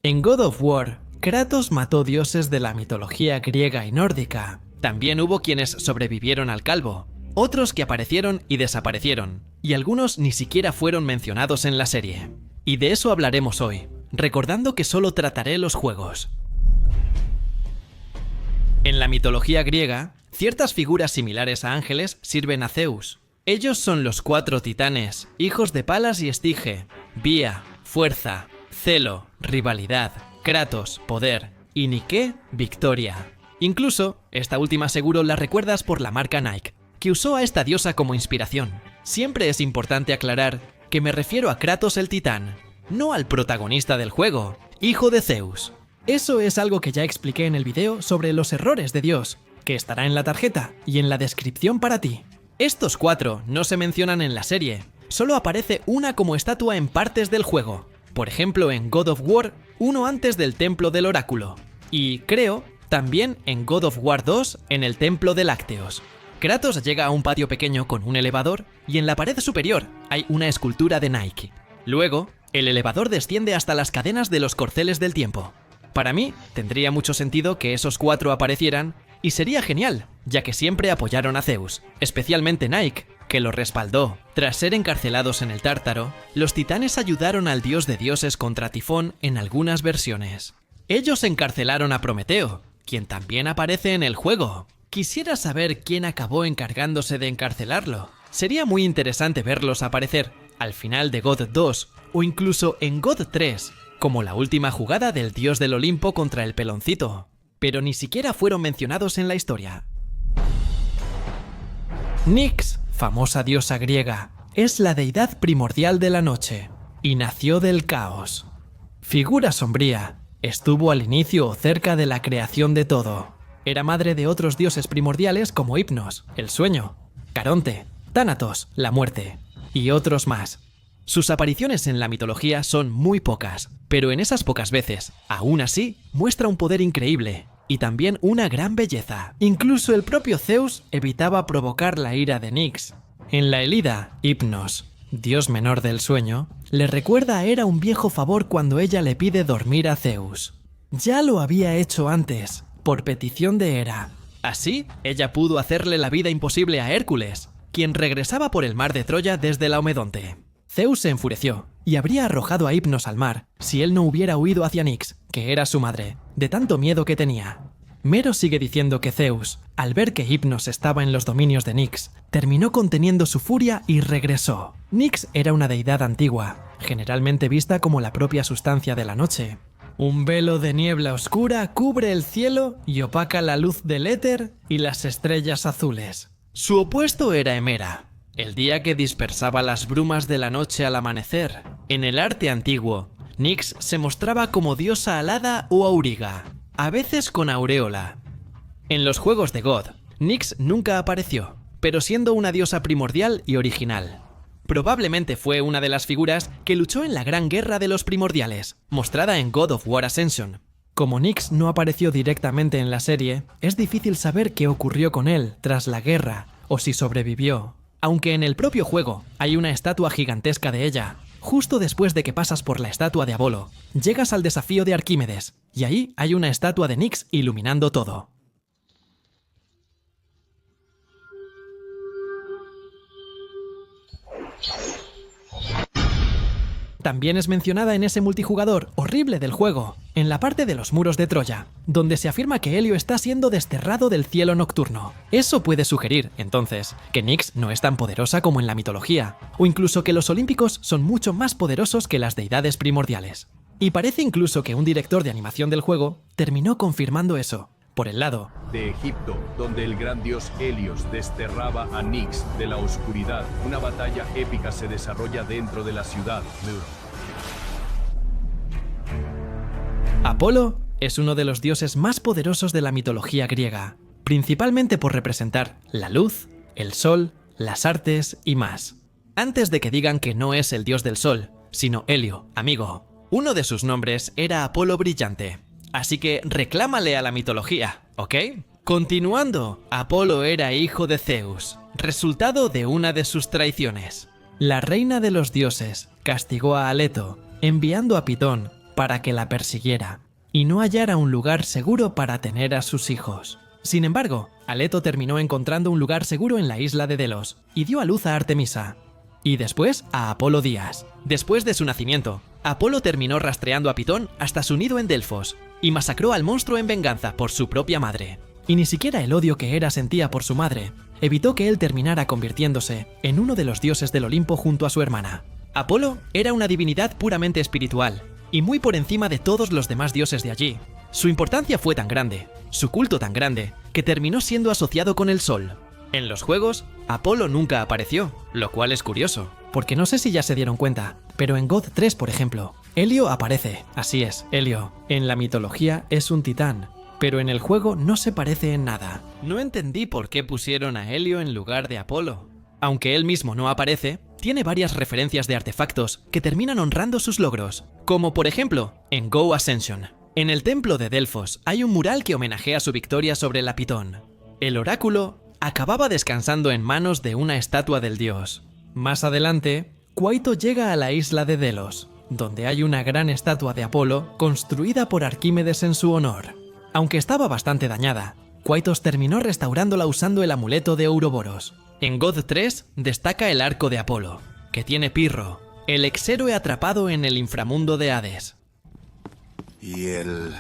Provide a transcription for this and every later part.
En God of War, Kratos mató dioses de la mitología griega y nórdica. También hubo quienes sobrevivieron al calvo, otros que aparecieron y desaparecieron, y algunos ni siquiera fueron mencionados en la serie. Y de eso hablaremos hoy, recordando que solo trataré los juegos. En la mitología griega, ciertas figuras similares a ángeles sirven a Zeus. Ellos son los 4 titanes, hijos de Palas y Estige: Vía, fuerza; Celo, rivalidad; Kratos, poder; y Nike, victoria. Incluso, esta última seguro la recuerdas por la marca Nike, que usó a esta diosa como inspiración. Siempre es importante aclarar que me refiero a Kratos el titán, no al protagonista del juego, hijo de Zeus. Eso es algo que ya expliqué en el video sobre los errores de Dios, que estará en la tarjeta y en la descripción para ti. Estos 4 no se mencionan en la serie, solo aparece una como estatua en partes del juego. Por ejemplo, en God of War, uno antes del templo del oráculo. Y creo, también en God of War 2, en el templo de Lácteos. Kratos llega a un patio pequeño con un elevador y en la pared superior hay una escultura de Nike. Luego, el elevador desciende hasta las cadenas de los corceles del tiempo. Para mí, tendría mucho sentido que esos 4 aparecieran y sería genial, ya que siempre apoyaron a Zeus, especialmente Nike, que lo respaldó. Tras ser encarcelados en el Tártaro, los titanes ayudaron al dios de dioses contra Tifón en algunas versiones. Ellos encarcelaron a Prometeo, quien también aparece en el juego. Quisiera saber quién acabó encargándose de encarcelarlo. Sería muy interesante verlos aparecer al final de God 2 o incluso en God 3, como la última jugada del dios del Olimpo contra el Peloncito. Pero ni siquiera fueron mencionados en la historia. Nyx, famosa diosa griega, es la deidad primordial de la noche y nació del caos. Figura sombría, estuvo al inicio o cerca de la creación de todo. Era madre de otros dioses primordiales como Hypnos, el sueño; Caronte, Tánatos, la muerte, y otros más. Sus apariciones en la mitología son muy pocas, pero en esas pocas veces, aún así, muestra un poder increíble y también una gran belleza. Incluso el propio Zeus evitaba provocar la ira de Nyx. En la Ilíada, Hypnos, dios menor del sueño, le recuerda a Hera un viejo favor cuando ella le pide dormir a Zeus. Ya lo había hecho antes, por petición de Hera. Así, ella pudo hacerle la vida imposible a Hércules, quien regresaba por el mar de Troya desde Laomedonte. Zeus se enfureció y habría arrojado a Hypnos al mar si él no hubiera huido hacia Nyx, que era su madre, de tanto miedo que tenía. Mero sigue diciendo que Zeus, al ver que Hypnos estaba en los dominios de Nyx, terminó conteniendo su furia y regresó. Nyx era una deidad antigua, generalmente vista como la propia sustancia de la noche. Un velo de niebla oscura cubre el cielo y opaca la luz del éter y las estrellas azules. Su opuesto era Hemera, el día que dispersaba las brumas de la noche al amanecer. En el arte antiguo, Nyx se mostraba como diosa alada o auriga, a veces con aureola. En los juegos de God, Nyx nunca apareció, pero siendo una diosa primordial y original. Probablemente fue una de las figuras que luchó en la Gran Guerra de los Primordiales, mostrada en God of War Ascension. Como Nyx no apareció directamente en la serie, es difícil saber qué ocurrió con él tras la guerra o si sobrevivió. Aunque en el propio juego hay una estatua gigantesca de ella, justo después de que pasas por la estatua de Apolo, llegas al desafío de Arquímedes, y ahí hay una estatua de Nyx iluminando todo. También es mencionada en ese multijugador horrible del juego, en la parte de los muros de Troya, donde se afirma que Helio está siendo desterrado del cielo nocturno. Eso puede sugerir, entonces, que Nyx no es tan poderosa como en la mitología, o incluso que los olímpicos son mucho más poderosos que las deidades primordiales. Y parece incluso que un director de animación del juego terminó confirmando eso. Por el lado de Egipto, donde el gran dios Helios desterraba a Nyx de la oscuridad, una batalla épica se desarrolla dentro de la ciudad. Apolo es uno de los dioses más poderosos de la mitología griega, principalmente por representar la luz, el sol, las artes y más. Antes de que digan que no es el dios del sol, sino Helio, amigo. Uno de sus nombres era Apolo Brillante. Así que reclámale a la mitología, ¿ok? Continuando, Apolo era hijo de Zeus, resultado de una de sus traiciones. La reina de los dioses castigó a Aleto, enviando a Pitón para que la persiguiera y no hallara un lugar seguro para tener a sus hijos. Sin embargo, Aleto terminó encontrando un lugar seguro en la isla de Delos y dio a luz a Artemisa. Y después a Apolo Díaz. Después de su nacimiento, Apolo terminó rastreando a Pitón hasta su nido en Delfos y masacró al monstruo en venganza por su propia madre. Y ni siquiera el odio que Hera sentía por su madre evitó que él terminara convirtiéndose en uno de los dioses del Olimpo junto a su hermana. Apolo era una divinidad puramente espiritual y muy por encima de todos los demás dioses de allí. Su importancia fue tan grande, su culto tan grande, que terminó siendo asociado con el sol. En los juegos, Apolo nunca apareció, lo cual es curioso, porque no sé si ya se dieron cuenta, pero en God 3, por ejemplo, Helio aparece. Así es, Helio, en la mitología es un titán, pero en el juego no se parece en nada. No entendí por qué pusieron a Helio en lugar de Apolo. Aunque él mismo no aparece, tiene varias referencias de artefactos que terminan honrando sus logros, como por ejemplo en Go Ascension. En el templo de Delfos hay un mural que homenajea su victoria sobre la Pitón. El oráculo acababa descansando en manos de una estatua del dios. Más adelante, Cuaito llega a la isla de Delos, donde hay una gran estatua de Apolo construida por Arquímedes en su honor. Aunque estaba bastante dañada, Cuaitos terminó restaurándola usando el amuleto de Ouroboros. En God 3 destaca el arco de Apolo, que tiene Pirro, el exhéroe atrapado en el inframundo de Hades. Y él...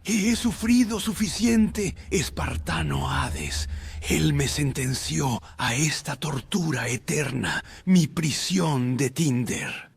He sufrido suficiente, espartano Hades. Él me sentenció a esta tortura eterna, mi prisión de Tinder.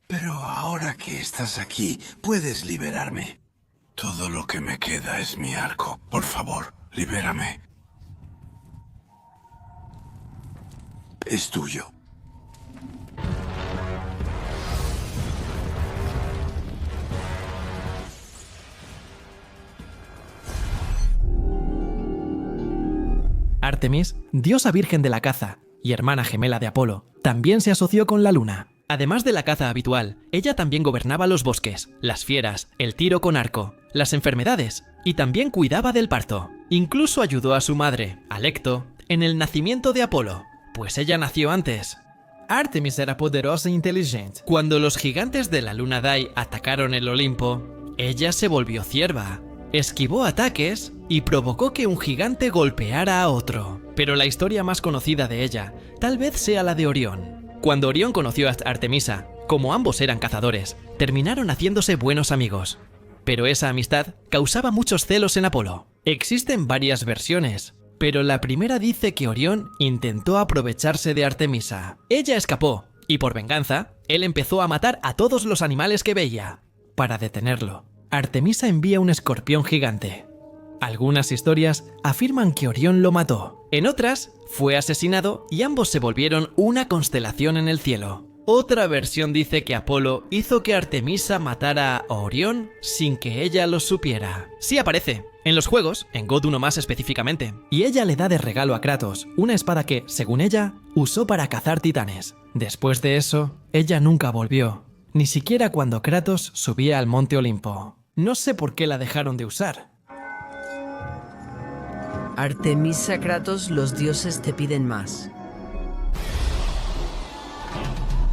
Pero ahora que estás aquí, puedes liberarme. Todo lo que me queda es mi arco. Por favor, libérame. Es tuyo. Artemis, diosa virgen de la caza y hermana gemela de Apolo, también se asoció con la luna. Además de la caza habitual, ella también gobernaba los bosques, las fieras, el tiro con arco, las enfermedades y también cuidaba del parto. Incluso ayudó a su madre, Alecto, en el nacimiento de Apolo, pues ella nació antes. Artemis era poderosa e inteligente. Cuando los gigantes de la luna Dai atacaron el Olimpo, ella se volvió cierva, esquivó ataques y provocó que un gigante golpeara a otro. Pero la historia más conocida de ella tal vez sea la de Orión. Cuando Orión conoció a Artemisa, como ambos eran cazadores, terminaron haciéndose buenos amigos. Pero esa amistad causaba muchos celos en Apolo. Existen varias versiones, pero la primera dice que Orión intentó aprovecharse de Artemisa. Ella escapó, y por venganza, él empezó a matar a todos los animales que veía. Para detenerlo, Artemisa envía un escorpión gigante. Algunas historias afirman que Orión lo mató. En otras, fue asesinado y ambos se volvieron una constelación en el cielo. Otra versión dice que Apolo hizo que Artemisa matara a Orión sin que ella lo supiera. Sí aparece, en los juegos, en God 1 más específicamente. Y ella le da de regalo a Kratos una espada que, según ella, usó para cazar titanes. Después de eso, ella nunca volvió, ni siquiera cuando Kratos subía al monte Olimpo. No sé por qué la dejaron de usar. Artemisa, Kratos, los dioses te piden más.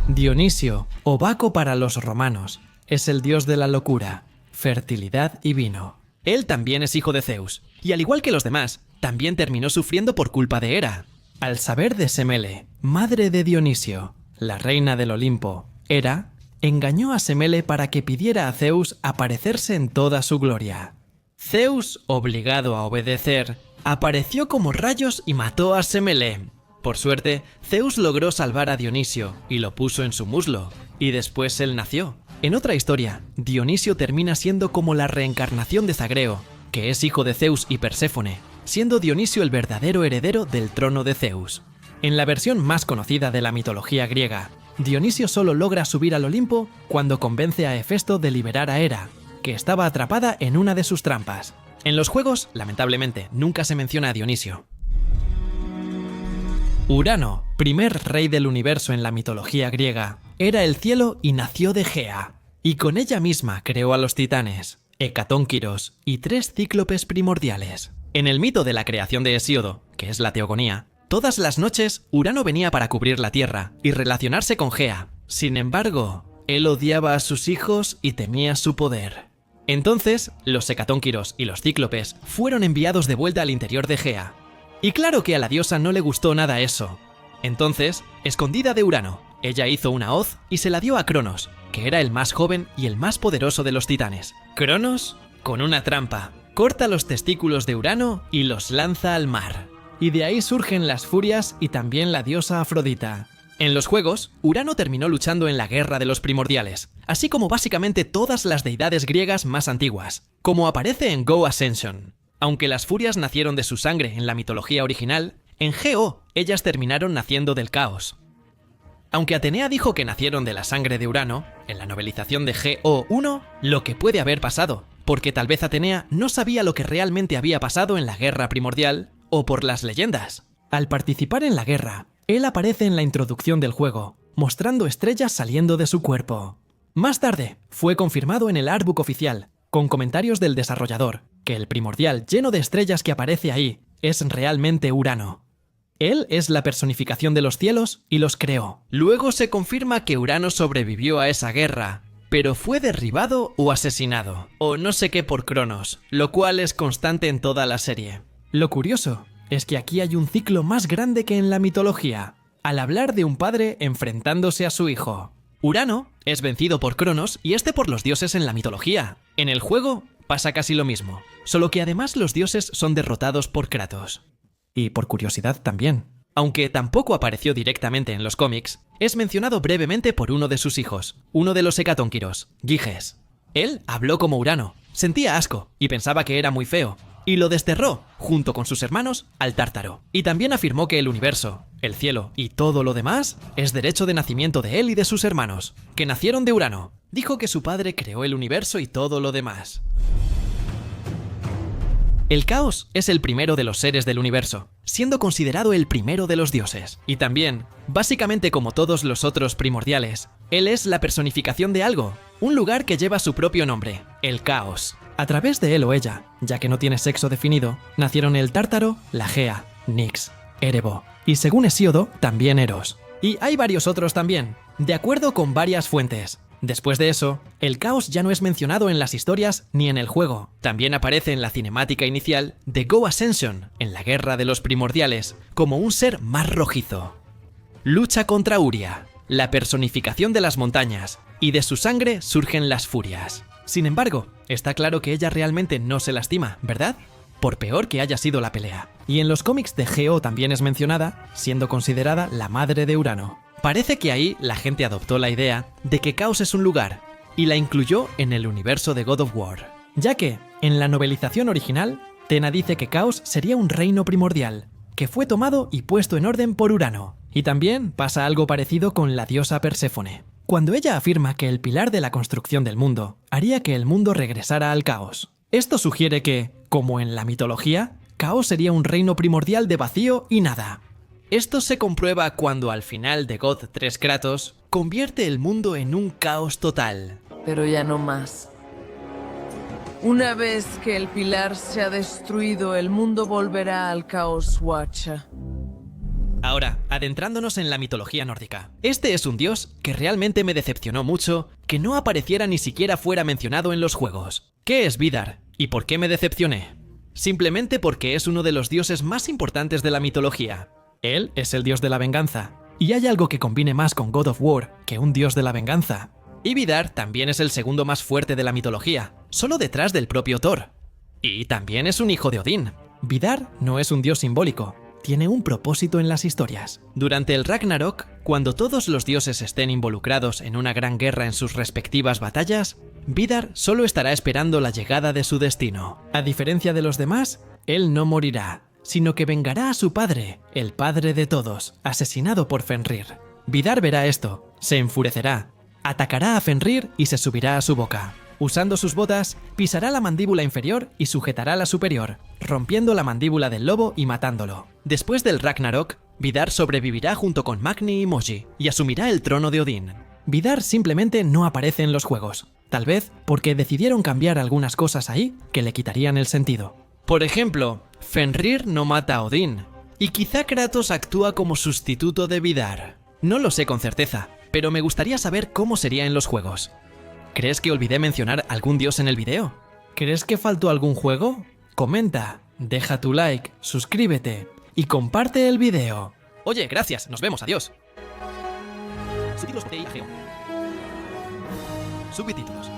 Dionisio, o Baco para los romanos, es el dios de la locura, fertilidad y vino. Él también es hijo de Zeus, y al igual que los demás, también terminó sufriendo por culpa de Hera. Al saber de Semele, madre de Dionisio, la reina del Olimpo, Hera engañó a Semele para que pidiera a Zeus aparecerse en toda su gloria. Zeus, obligado a obedecer, apareció como rayos y mató a Semele. Por suerte, Zeus logró salvar a Dionisio y lo puso en su muslo, y después él nació. En otra historia, Dionisio termina siendo como la reencarnación de Zagreo, que es hijo de Zeus y Perséfone, siendo Dionisio el verdadero heredero del trono de Zeus. En la versión más conocida de la mitología griega, Dionisio solo logra subir al Olimpo cuando convence a Hefesto de liberar a Hera, que estaba atrapada en una de sus trampas. En los juegos, lamentablemente, nunca se menciona a Dionisio. Urano, primer rey del universo en la mitología griega, era el cielo y nació de Gea, y con ella misma creó a los titanes, Hecatónquiros y 3 cíclopes primordiales. En el mito de la creación de Hesíodo, que es la teogonía, Todas las noches, Urano venía para cubrir la Tierra y relacionarse con Gea. Sin embargo, él odiaba a sus hijos y temía su poder. Entonces, los hecatónquiros y los cíclopes fueron enviados de vuelta al interior de Gea. Y claro que a la diosa no le gustó nada eso. Entonces, escondida de Urano, ella hizo una hoz y se la dio a Cronos, que era el más joven y el más poderoso de los titanes. Cronos, con una trampa, corta los testículos de Urano y los lanza al mar. Y de ahí surgen las furias y también la diosa Afrodita. En los juegos, Urano terminó luchando en la Guerra de los Primordiales, así como básicamente todas las deidades griegas más antiguas, como aparece en Go Ascension. Aunque las furias nacieron de su sangre en la mitología original, en GO ellas terminaron naciendo del caos. Aunque Atenea dijo que nacieron de la sangre de Urano, en la novelización de GO1, lo que puede haber pasado, porque tal vez Atenea no sabía lo que realmente había pasado en la Guerra Primordial, o por las leyendas. Al participar en la guerra, él aparece en la introducción del juego, mostrando estrellas saliendo de su cuerpo. Más tarde, fue confirmado en el artbook oficial, con comentarios del desarrollador, que el primordial lleno de estrellas que aparece ahí es realmente Urano. Él es la personificación de los cielos y los creó. Luego se confirma que Urano sobrevivió a esa guerra, pero fue derribado o asesinado, o no sé qué por Cronos, lo cual es constante en toda la serie. Lo curioso es que aquí hay un ciclo más grande que en la mitología, al hablar de un padre enfrentándose a su hijo. Urano es vencido por Cronos y este por los dioses en la mitología. En el juego pasa casi lo mismo, solo que además los dioses son derrotados por Kratos. Y por curiosidad también. Aunque tampoco apareció directamente en los cómics, es mencionado brevemente por uno de sus hijos, uno de los hecatónquiros, Giges. Él habló como Urano, sentía asco y pensaba que era muy feo, y lo desterró, junto con sus hermanos, al Tártaro. Y también afirmó que el universo, el cielo y todo lo demás es derecho de nacimiento de él y de sus hermanos, que nacieron de Urano. Dijo que su padre creó el universo y todo lo demás. El caos es el primero de los seres del universo, siendo considerado el primero de los dioses. Y también, básicamente como todos los otros primordiales, él es la personificación de algo, un lugar que lleva su propio nombre, el caos. A través de él o ella, ya que no tiene sexo definido, nacieron el Tártaro, la Gea, Nyx, Erebo y según Hesíodo, también Eros. Y hay varios otros también, de acuerdo con varias fuentes. Después de eso, el caos ya no es mencionado en las historias ni en el juego. También aparece en la cinemática inicial de Go Ascension, en la Guerra de los Primordiales, como un ser más rojizo. Lucha contra Uria, la personificación de las montañas, y de su sangre surgen las furias. Sin embargo, está claro que ella realmente no se lastima, ¿verdad? Por peor que haya sido la pelea. Y en los cómics de GO también es mencionada, siendo considerada la madre de Urano. Parece que ahí la gente adoptó la idea de que Caos es un lugar, y la incluyó en el universo de God of War. Ya que, en la novelización original, Tena dice que Caos sería un reino primordial, que fue tomado y puesto en orden por Urano. Y también pasa algo parecido con la diosa Perséfone, cuando ella afirma que el pilar de la construcción del mundo haría que el mundo regresara al caos. Esto sugiere que, como en la mitología, Caos sería un reino primordial de vacío y nada. Esto se comprueba cuando al final de God 3 Kratos convierte el mundo en un caos total. Pero ya no más. Una vez que el pilar se ha destruido, el mundo volverá al caos Watcha. Ahora, adentrándonos en la mitología nórdica. Este es un dios que realmente me decepcionó mucho que no apareciera ni siquiera fuera mencionado en los juegos. ¿Qué es Vidar? ¿Y por qué me decepcioné? Simplemente porque es uno de los dioses más importantes de la mitología. Él es el dios de la venganza, y hay algo que combine más con God of War que un dios de la venganza. Y Vidar también es el segundo más fuerte de la mitología, solo detrás del propio Thor. Y también es un hijo de Odín. Vidar no es un dios simbólico, tiene un propósito en las historias. Durante el Ragnarok, cuando todos los dioses estén involucrados en una gran guerra en sus respectivas batallas, Vidar solo estará esperando la llegada de su destino. A diferencia de los demás, él no morirá, sino que vengará a su padre, el padre de todos, asesinado por Fenrir. Vidar verá esto, se enfurecerá, atacará a Fenrir y se subirá a su boca. Usando sus botas, pisará la mandíbula inferior y sujetará la superior, rompiendo la mandíbula del lobo y matándolo. Después del Ragnarok, Vidar sobrevivirá junto con Magni y Moji y asumirá el trono de Odín. Vidar simplemente no aparece en los juegos, tal vez porque decidieron cambiar algunas cosas ahí que le quitarían el sentido. Por ejemplo, Fenrir no mata a Odín, Y quizá Kratos actúa como sustituto de Vidar. No lo sé con certeza, pero me gustaría saber cómo sería en los juegos. ¿Crees que olvidé mencionar algún dios en el video? ¿Crees que faltó algún juego? Comenta, deja tu like, suscríbete y comparte el video. Oye, gracias, nos vemos, adiós. Subtítulos. Subtítulos.